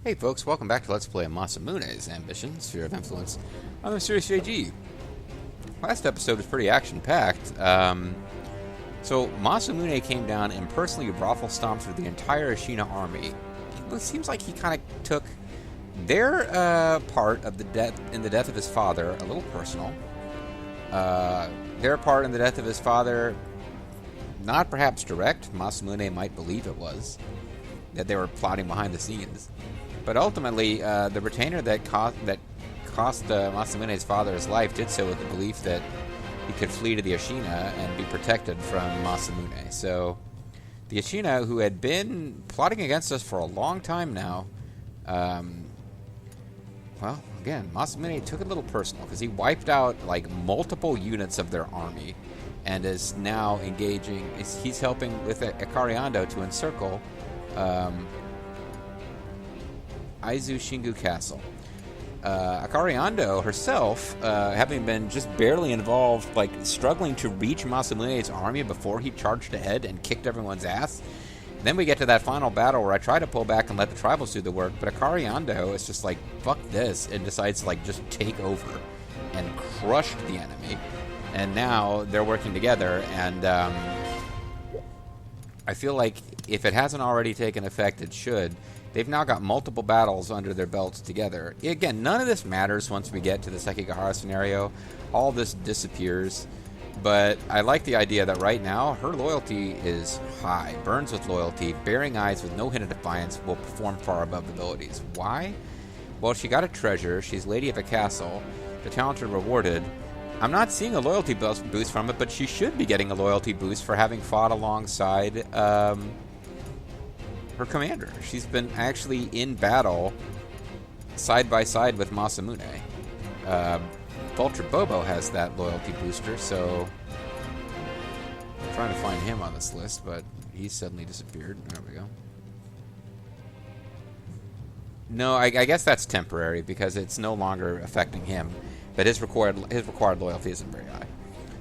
Hey folks, welcome back to Let's Play Masamune's Ambition, Sphere of Influence on the Series JG. Last episode was pretty action-packed. So Masamune came down and personally raffle stomped through the entire Ashina army. It seems like he kind of took their part of the death of his father a little personal. Their part in the death of his father, not perhaps direct. Masamune might believe it was, that they were plotting behind the scenes. But ultimately, the retainer that cost Masamune's father his life did so with the belief that he could flee to the Ashina and be protected from Masamune. So, the Ashina, who had been plotting against us for a long time now, well, again, Masamune took it a little personal because he wiped out like multiple units of their army and is now engaging. He's helping with Akari Ando to encircle Aizu Shingu Castle. Akari Ando herself, having been just barely involved, like struggling to reach Masamune's army before he charged ahead and kicked everyone's ass. And then we get to that final battle where I try to pull back and let the tribals do the work, but Akari Ando is just like, fuck this, and decides to like just take over and crush the enemy. And now they're working together, and I feel like if it hasn't already taken effect, it should. They've now got multiple battles under their belts together. Again, none of this matters once we get to the Sekigahara scenario. All this disappears. But I like the idea that right now, her loyalty is high. Burns with loyalty. Bearing Eyes with no hint of defiance will perform far above abilities. Why? Well, she got a treasure. She's Lady of a Castle. The talented rewarded. I'm not seeing a loyalty boost from it, but she should be getting a loyalty boost for having fought alongside her commander. She's been actually in battle side by side with Masamune. Vulture Bobo has that loyalty booster, so I'm trying to find him on this list, but he's suddenly disappeared. There we go. No, I guess that's temporary because it's no longer affecting him, but his required loyalty isn't very high.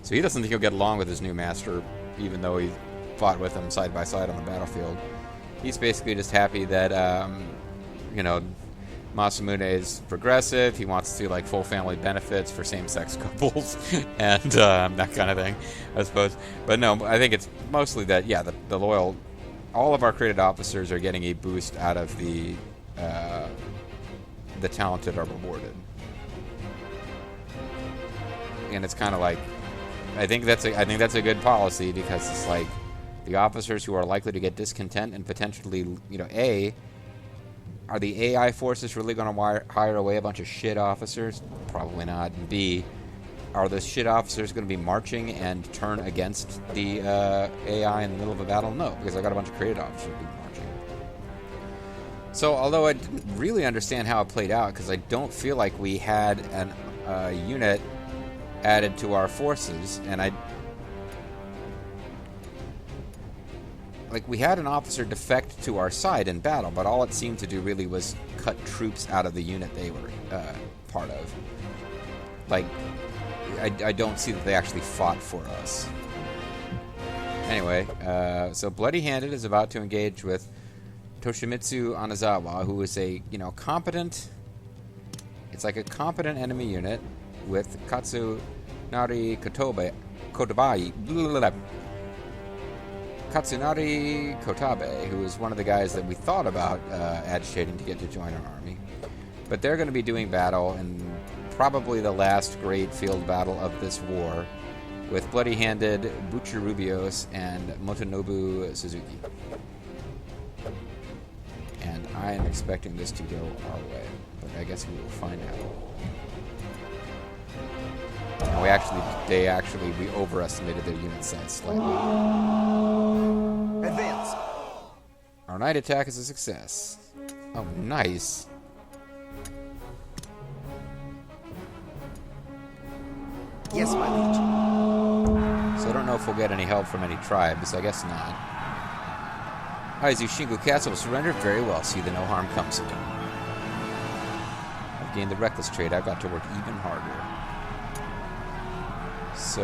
So he doesn't think he'll get along with his new master, even though he fought with him side by side on the battlefield. He's basically just happy that, Masamune is progressive. He wants to see, like, full family benefits for same-sex couples and that kind of thing, I suppose. But no, I think it's mostly that, yeah, the loyal... All of our created officers are getting a boost out of the talented are rewarded. And it's kind of like... I think that's a good policy because it's like... The officers who are likely to get discontent and potentially, A, are the AI forces really going to hire away a bunch of shit officers? Probably not. And B, are those shit officers going to be marching and turn against the AI in the middle of a battle? No, because I got a bunch of created officers who are marching. So, although I didn't really understand how it played out, because I don't feel like we had a unit added to our forces, and we had an officer defect to our side in battle, but all it seemed to do really was cut troops out of the unit they were part of. Like, I don't see that they actually fought for us. Anyway, so Bloody Handed is about to engage with Toshimitsu Anazawa, who is a, competent... It's like a competent enemy unit with Katsunari Katsunari Kotabe, who is one of the guys that we thought about agitating to get to join our army. But they're going to be doing battle in probably the last great field battle of this war with Bloody Handed, Buchirubios, and Motonobu Suzuki. And I am expecting this to go our way, but I guess we will find out. And we overestimated their unit size slightly. Advance. Our night attack is a success. Oh, nice. Yes, my liege. So I don't know if we'll get any help from any tribes. I guess not. Aizu Shingu Castle will surrender. Very well. See the no harm comes of it. I've gained the reckless trait. I've got to work even harder. So,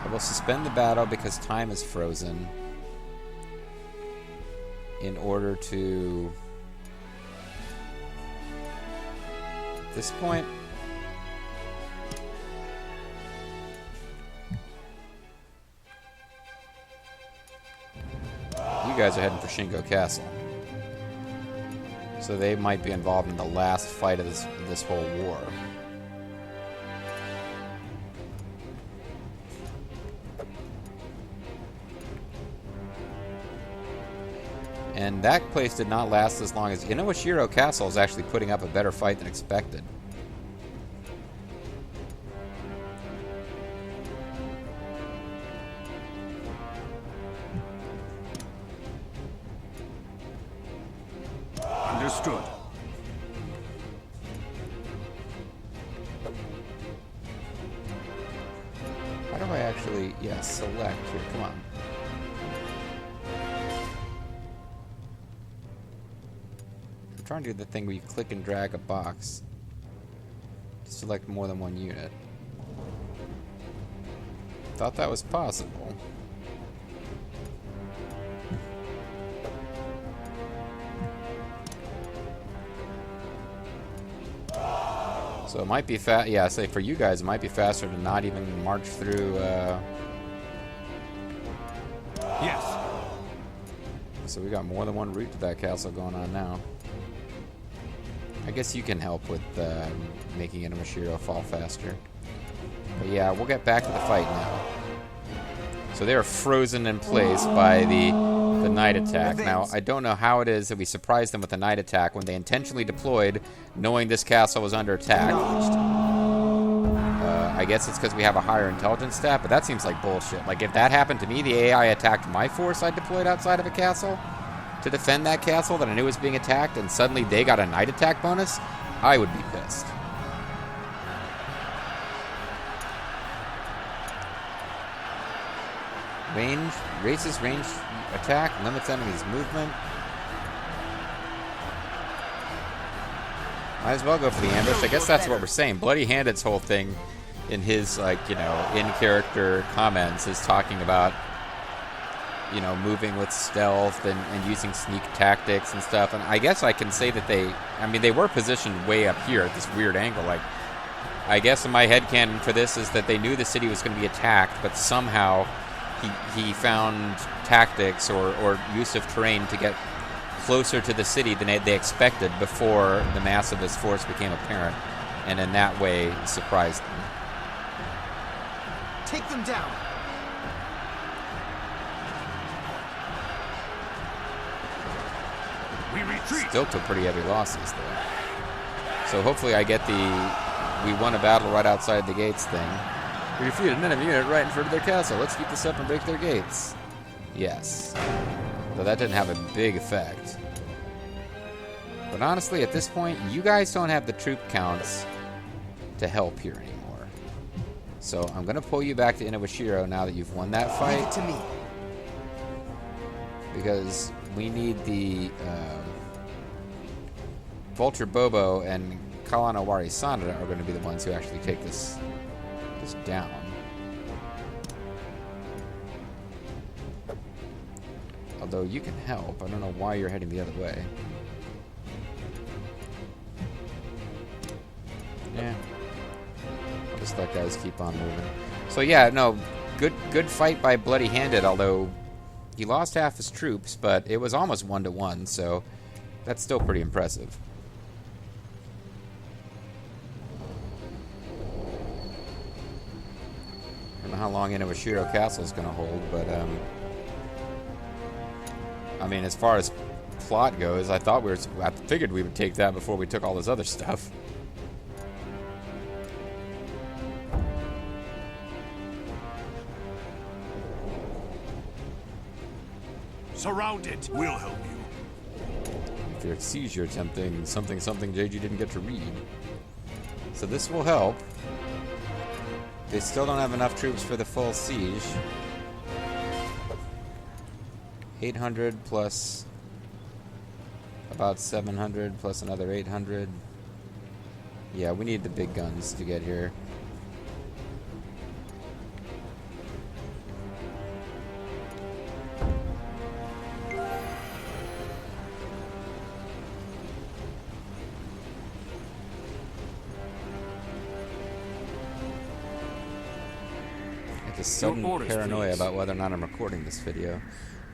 I will suspend the battle because time is frozen. in order to... At this point... You guys are heading for Shingo Castle. So they might be involved in the last fight of this whole war. And that place did not last as long as... Inowashiro Castle is actually putting up a better fight than expected. Understood. How do I actually... Yeah, select here. Come on. I'm trying to do the thing where you click and drag a box to select more than one unit. Thought that was possible. So it might be fast. Yeah, say for you guys, it might be faster to not even march through. Yes. So we got more than one route to that castle going on now. I guess you can help with making Inowashiro fall faster. But yeah, we'll get back to the fight now. So they are frozen in place by the night attack. Now, I don't know how it is that we surprised them with the night attack when they intentionally deployed knowing this castle was under attack. I guess it's because we have a higher intelligence stat, but that seems like bullshit. Like, if that happened to me, the AI attacked my force I deployed outside of a castle to defend that castle that I knew was being attacked, and suddenly they got a night attack bonus, I would be pissed. Range, raises range attack, limits enemies' movement. Might as well go for the ambush. I guess that's what we're saying. Bloody Handed's whole thing in his, like, you know, in-character comments is talking about, you know, moving with stealth and using sneak tactics and stuff. And I guess I can say that they were positioned way up here at this weird angle. Like, I guess in my headcanon for this is that they knew the city was going to be attacked, but somehow he found tactics or use of terrain to get closer to the city than they expected before the mass of his force became apparent, and in that way surprised them. Take them down. We retreat. Still took pretty heavy losses though. So hopefully I get we won a battle right outside the gates thing. We defeated an enemy unit right in front of their castle. Let's keep this up and break their gates. Yes. Though that didn't have a big effect. But honestly, at this point, you guys don't have the troop counts to help here anymore. So I'm going to pull you back to Inowashiro now that you've won that fight. Leave it to me. Because we need the Vulture Bobo and Kalanawari Sanada are going to be the ones who actually take this down. Although you can help. I don't know why you're heading the other way. Yeah. I'll just let guys keep on moving. So yeah, no, good fight by Bloody Handed, although he lost half his troops, but it was almost 1-to-1, so that's still pretty impressive. I don't know how long Inowashiro Castle is going to hold, but I mean, as far as plot goes, I figured we would take that before we took all this other stuff. Surrounded. We'll help you. If you're at siege you're attempting something JG didn't get to read. So this will help. They still don't have enough troops for the full siege. 800 plus about 700 plus another 800. Yeah, we need the big guns to get here. sudden orders, paranoia please. about whether or not I'm recording this video,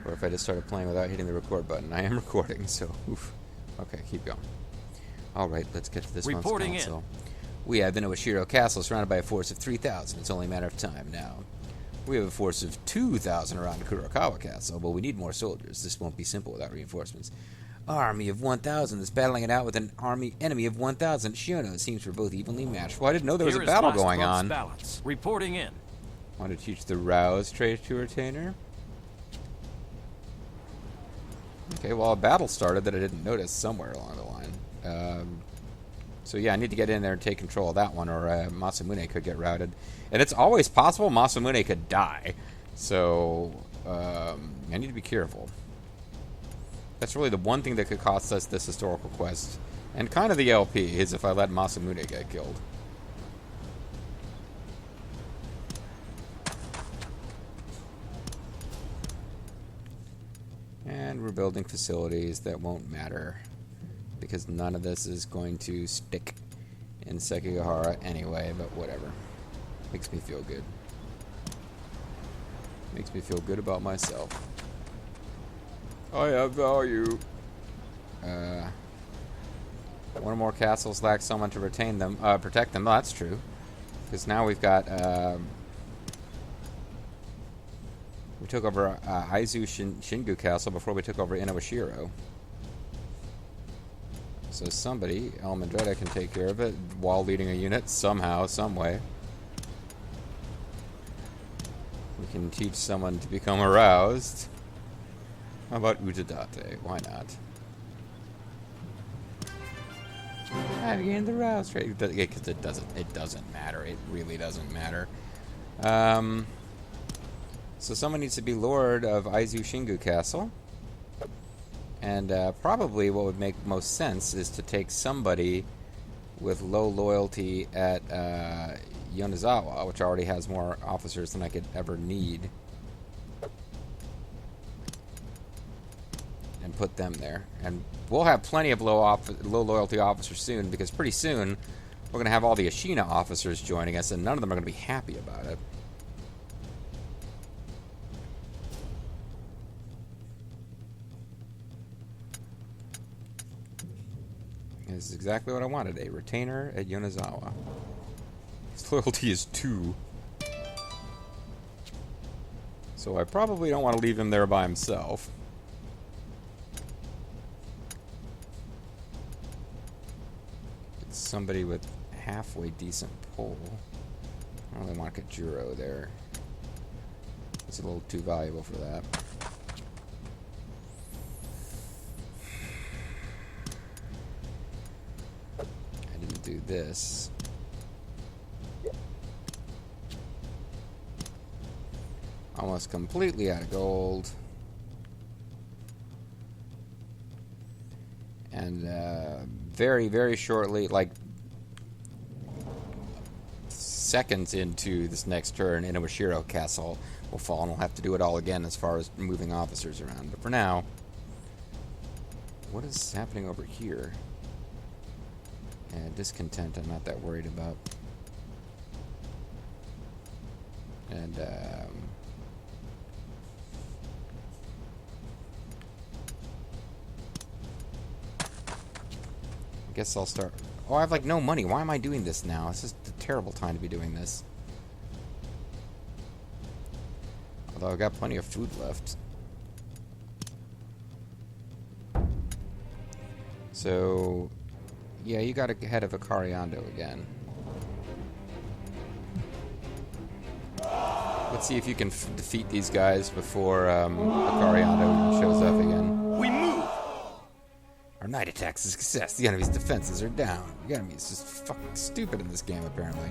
or if I just started playing without hitting the record button. I am recording, so oof. Okay, keep going. All right, let's get to this Reporting month's in. council. We have been at Ashina Castle, surrounded by a force of 3,000. It's only a matter of time now. We have a force of 2,000 around Kurokawa Castle, but we need more soldiers. This won't be simple without reinforcements. Army of 1,000 is battling it out with an enemy of 1,000. Shiono seems we're both evenly matched. Well, I didn't know there was Here a is battle last going month's on. balance. Reporting in. Want to teach the rouse trait to retainer? Okay, well, a battle started that I didn't notice somewhere along the line. So yeah, I need to get in there and take control of that one, or Masamune could get routed. And it's always possible Masamune could die. So I need to be careful. That's really the one thing that could cost us this historical quest, and kind of the LP, is if I let Masamune get killed. And we're building facilities that won't matter, because none of this is going to stick in Sekigahara anyway, but whatever. Makes me feel good. Makes me feel good about myself. I have value. One or more castles lack someone to retain them, protect them. Oh, that's true. Because now we've got, we took over Aizu Shingu Castle before we took over Inouashiro. So somebody, Almendretta, can take care of it while leading a unit somehow, some way. We can teach someone to become aroused. How about Utadate? Why not? I've gained the rouse trait. Because it doesn't matter. It really doesn't matter. So someone needs to be Lord of Aizu Shingu Castle. And probably what would make most sense is to take somebody with low loyalty at Yonezawa, which already has more officers than I could ever need, and put them there. And we'll have plenty of low loyalty officers soon, because pretty soon we're going to have all the Ashina officers joining us, and none of them are going to be happy about it. This is exactly what I wanted, a retainer at Yonezawa. His loyalty is 2. So I probably don't want to leave him there by himself. It's somebody with halfway decent pull. I really want to get Juro there. He's a little too valuable for that. Do this. Almost completely out of gold. And very, very shortly, like seconds into this next turn, Inouashiro Castle will fall, and we'll have to do it all again as far as moving officers around. But for now, what is happening over here? Discontent I'm not that worried about. And I guess I'll start. Oh, I have like no money. Why am I doing this now? This is a terrible time to be doing this. Although I've got plenty of food left. So yeah, you got ahead of Akariando again. Let's see if you can defeat these guys before Akariando shows up again. We move! Our night attack's a success. The enemy's defenses are down. The enemy's just fucking stupid in this game, apparently.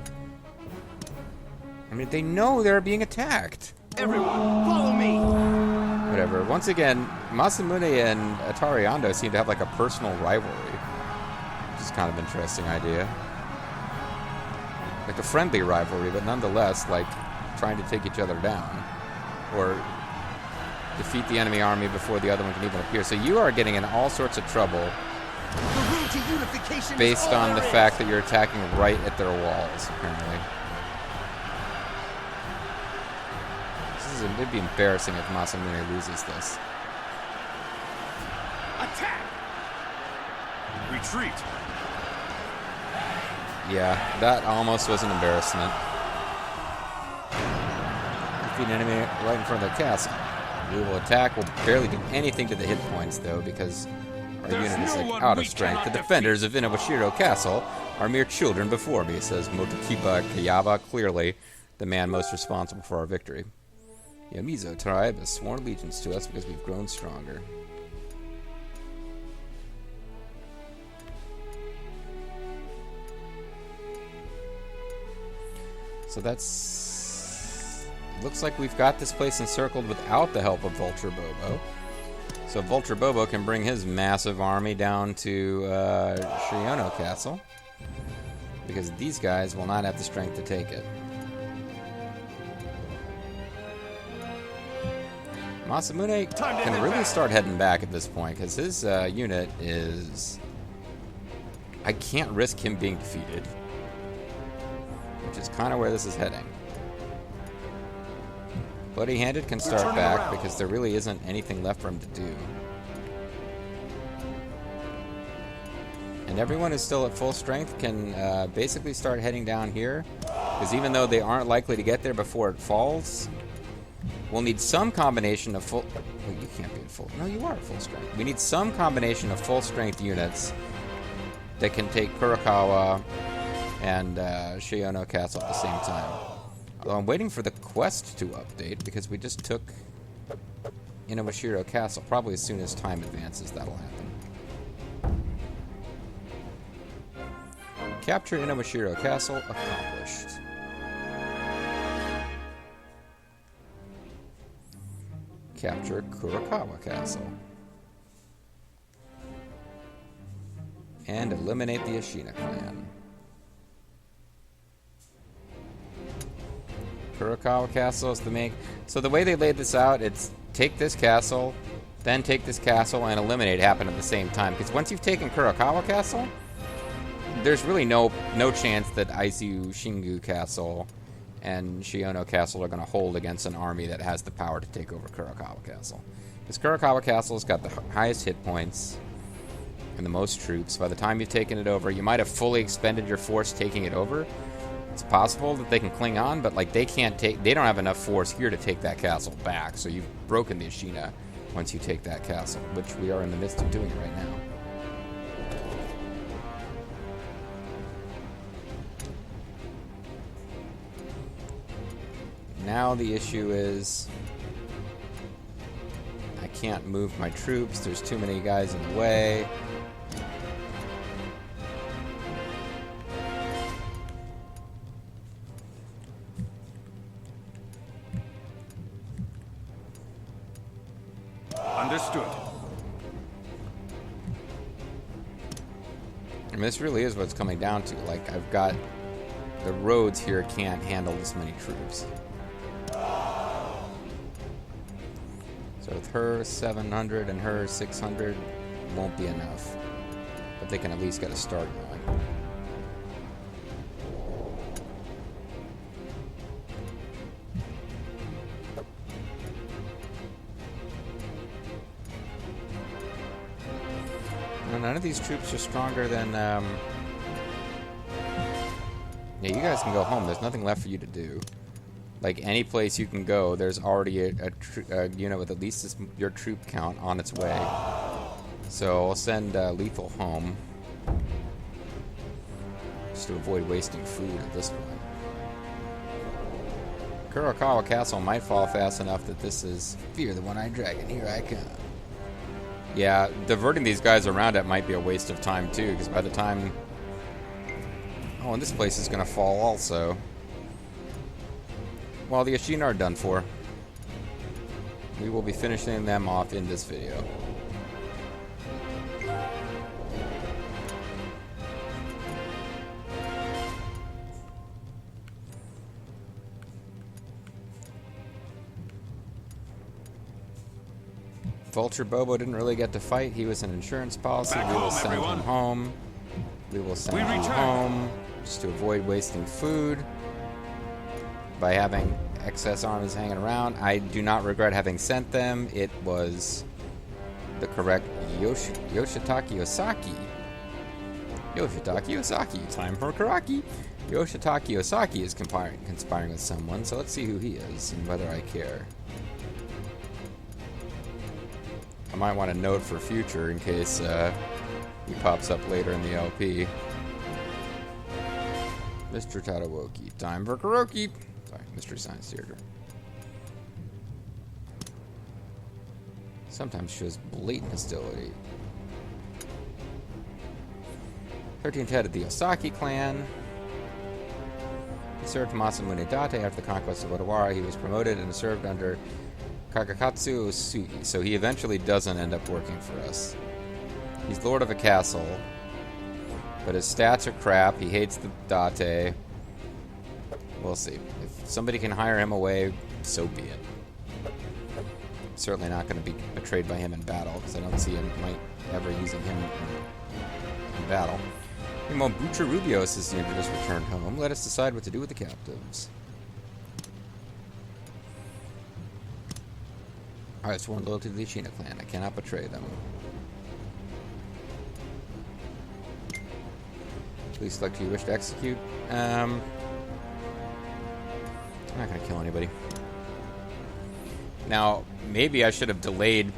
I mean, they know they're being attacked. Everyone, follow me! Whatever. Once again, Masamune and Atariando seem to have like a personal rivalry. Which is kind of an interesting idea. Like a friendly rivalry, but nonetheless, like, trying to take each other down. Or defeat the enemy army before the other one can even appear. So you are getting in all sorts of trouble The road to unification based is all on the there is. fact that you're attacking right at their walls, apparently. It'd be embarrassing if Masamune loses this. Attack! Retreat! Yeah, that almost was an embarrassment. Defeat an enemy right in front of the castle. We will attack. We'll barely do anything to the hit points, though, because our unit is like out of strength. The defenders of Inawashiro Castle are mere children before me, says Motokiba Kayaba, clearly the man most responsible for our victory. The Yamizo tribe has sworn allegiance to us because we've grown stronger. So that's... Looks like we've got this place encircled without the help of Vulture Bobo. So Vulture Bobo can bring his massive army down to Shiono Castle, because these guys will not have the strength to take it. Masamune can really start heading back at this point, because his unit is... I can't risk him being defeated, which is kind of where this is heading. Bloody-handed can start back because there really isn't anything left for him to do. And everyone who's still at full strength can basically start heading down here, because even though they aren't likely to get there before it falls, we'll need some combination of full... Well, you can't be at full... No, you are at full strength. We need some combination of full-strength units that can take Kurokawa and Shiono Castle at the same time. Although I'm waiting for the quest to update, because we just took Inawashiro Castle. Probably as soon as time advances, that'll happen. Capture Inawashiro Castle accomplished. Capture Kurokawa Castle. And eliminate the Ashina clan. Kurokawa Castle is the main... So the way they laid this out, it's take this castle, then take this castle, and eliminate happen at the same time. Because once you've taken Kurokawa Castle, there's really no chance that Aizu Shingu Castle and Shiono Castle are going to hold against an army that has the power to take over Kurokawa Castle. Because Kurokawa Castle's got the highest hit points and the most troops. By the time you've taken it over, you might have fully expended your force taking it over. It's possible that they can cling on, but like they don't have enough force here to take that castle back. So you've broken the Ashina once you take that castle, which we are in the midst of doing right now. Now the issue is I can't move my troops. There's too many guys in the way. Understood. I mean, this really is what it's coming down to. Like, I've got... The roads here can't handle this many troops. So with her 700 and her 600 won't be enough. But they can at least get a start going. None of these troops are stronger than... Yeah, you guys can go home. There's nothing left for you to do. Like, any place you can go, there's already a unit with at least your troop count on its way. So I'll send Lethal home. Just to avoid wasting food at this point. Kurokawa Castle might fall fast enough that this is... Fear the one-eyed dragon, here I come. Yeah, diverting these guys around it might be a waste of time, too, because by the time... Oh, and this place is going to fall also. Well, the Ashina are done for. We will be finishing them off in this video. Vulture Bobo didn't really get to fight. He was an insurance policy. We will send him home. We will send him home just to avoid wasting food by having excess armies hanging around. I do not regret having sent them. It was the correct Yoshitaki Osaki. Yoshitaki Osaki. Time for Karaki. Yoshitaki Osaki is conspiring with someone, so let's see who he is and whether I care. I might want to note for future in case he pops up later in the LP. Mr. Tadawoki. Time for karaoke. Sorry, Mystery Science Theater. Sometimes shows blatant hostility. 13th head of the Osaki clan. He served Masamune Date after the conquest of Odawara. He was promoted and served under Kakakatsu Osugi, so he eventually doesn't end up working for us. He's lord of a castle, but his stats are crap. He hates the Date. We'll see. If somebody can hire him away, so be it. I'm certainly not going to be betrayed by him in battle, because I don't see him ever using him in battle. Meanwhile, Bucha Rubios is near to just returned home. Let us decide what to do with the captives. Alright, sworn loyalty to the Ashina clan. I cannot betray them. Please select who you wish to execute. I'm not going to kill anybody. Now, maybe I should have delayed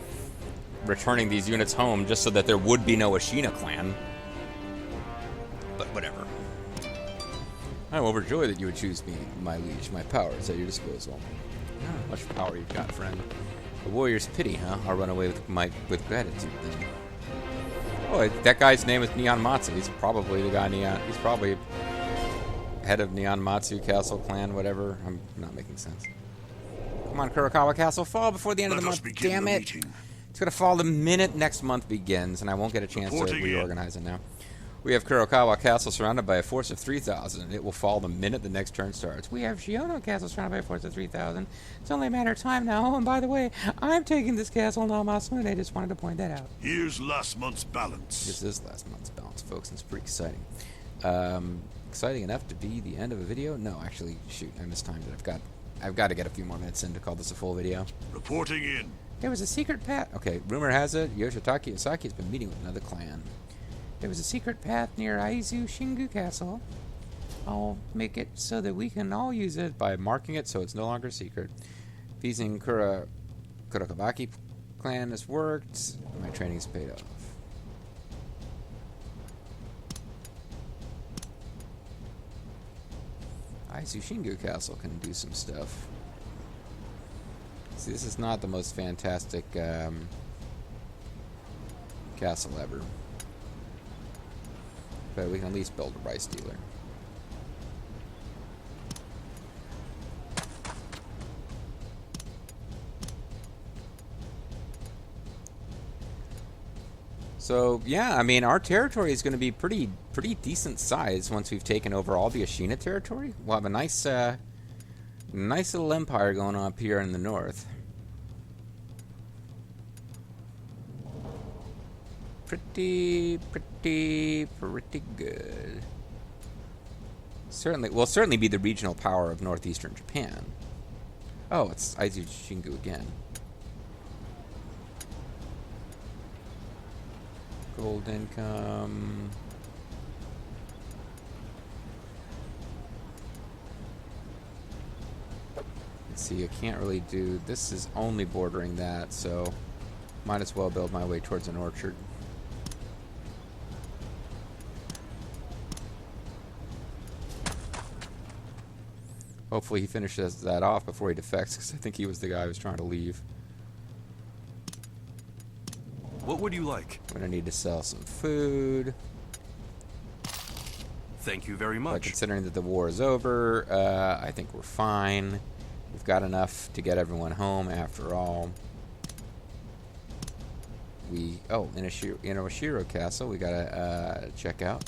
returning these units home just so that there would be no Ashina clan. But whatever. I'm overjoyed that you would choose me, my liege. My power is at your disposal. Oh, how much power you've got, friend. The warrior's pity, huh? I'll run away with gratitude then. Oh, that guy's name is Neon Matsu. He's probably the guy Neon. He's probably head of Neon Matsu Castle clan, whatever. I'm not making sense. Come on, Kurokawa Castle, fall before the end of the month. Damn it! It's gonna fall the minute next month begins, and I won't get a chance to reorganize it now. We have Kurokawa Castle surrounded by a force of 3,000. It will fall the minute the next turn starts. We have Shiono Castle surrounded by a force of 3,000. It's only a matter of time now. Oh, and by the way, I'm taking this castle now, Masamune. I just wanted to point that out. Here's last month's balance. This is last month's balance, folks, and it's pretty exciting. Exciting enough to be the end of a video? No, actually, shoot, I mistimed it. I've got to get a few more minutes in to call this a full video. Reporting in. There was a secret path. Okay, rumor has it Yoshitaki Osaki has been meeting with another clan. There was a secret path near Aizu Shingu Castle. I'll make it so that we can all use it by marking it so it's no longer secret. Feasing Kurokabaki clan has worked. My training's paid off. Aizu Shingu Castle can do some stuff. See, this is not the most fantastic castle ever. But we can at least build a rice dealer. So yeah, I mean, our territory is going to be pretty decent size once we've taken over all the Ashina territory. We'll have a nice little empire going on up here in the north. Pretty good. Will certainly be the regional power of northeastern Japan. Oh, it's Aizu Shingu again. Gold income. Let's see, I can't really do... This is only bordering that, so might as well build my way towards an orchard. Hopefully he finishes that off before he defects, because I think he was the guy who was trying to leave. What would you like? I'm going to need to sell some food. Thank you very much. But considering that the war is over, I think we're fine. We've got enough to get everyone home after all. In Oshiro Castle, we got to check out.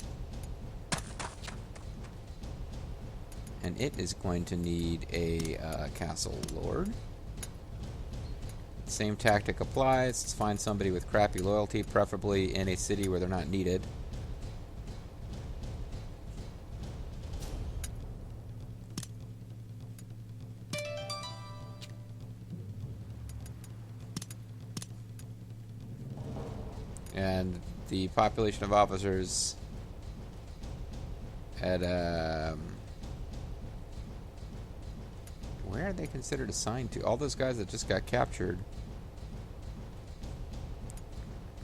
And it is going to need a castle lord. Same tactic applies. Let's find somebody with crappy loyalty, preferably in a city where they're not needed. And the population of officers at where are they considered assigned to? All those guys that just got captured.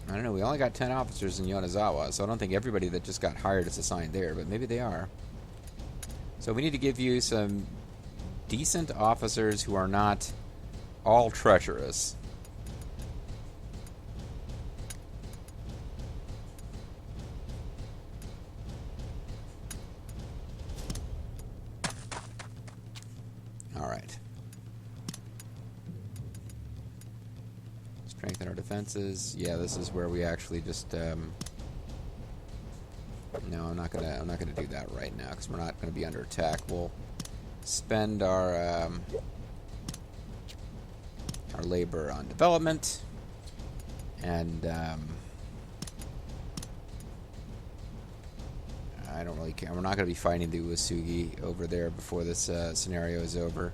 I don't know. We only got 10 officers in Yonezawa, so I don't think everybody that just got hired is assigned there, but maybe they are. So we need to give you some decent officers who are not all treacherous. All right. Strengthen our defenses. Yeah, this is where we actually just. No, I'm not gonna do that right now because we're not gonna be under attack. We'll spend our labor on development, and I don't really care. We're not gonna be fighting the Uesugi over there before this scenario is over.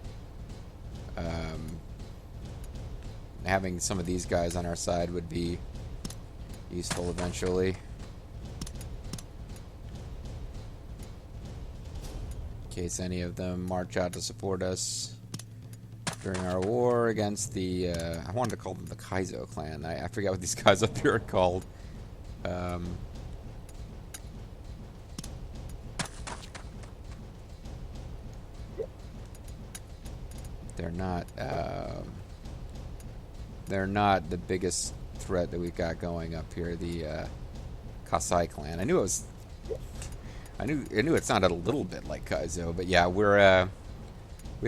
Having some of these guys on our side would be useful eventually. In case any of them march out to support us during our war against the... I wanted to call them the Kaizo clan. I forget what these guys up here are called. They're not the biggest threat that we've got going up here. The Kasai clan. I knew it sounded a little bit like Kaizo, but yeah, we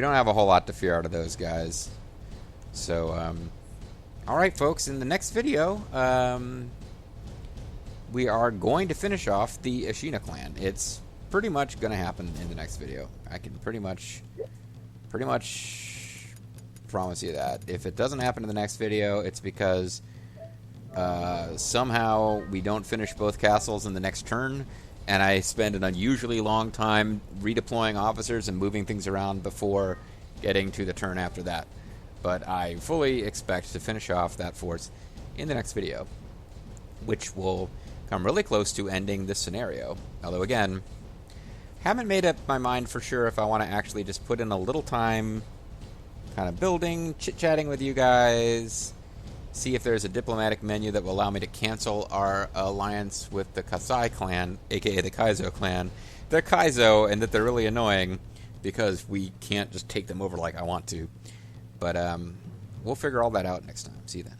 don't have a whole lot to fear out of those guys. So, all right, folks. In the next video, we are going to finish off the Ashina clan. It's pretty much going to happen in the next video. I can pretty much promise you that. If it doesn't happen in the next video, it's because somehow we don't finish both castles in the next turn, and I spend an unusually long time redeploying officers and moving things around before getting to the turn after that. But I fully expect to finish off that force in the next video, which will come really close to ending this scenario. Although, again, haven't made up my mind for sure if I want to actually just put in a little time kind of building, chit-chatting with you guys, see if there's a diplomatic menu that will allow me to cancel our alliance with the Kasai clan, aka the Kaizo clan. They're Kaizo, and that they're really annoying because we can't just take them over like I want to. But we'll figure all that out next time. See you then.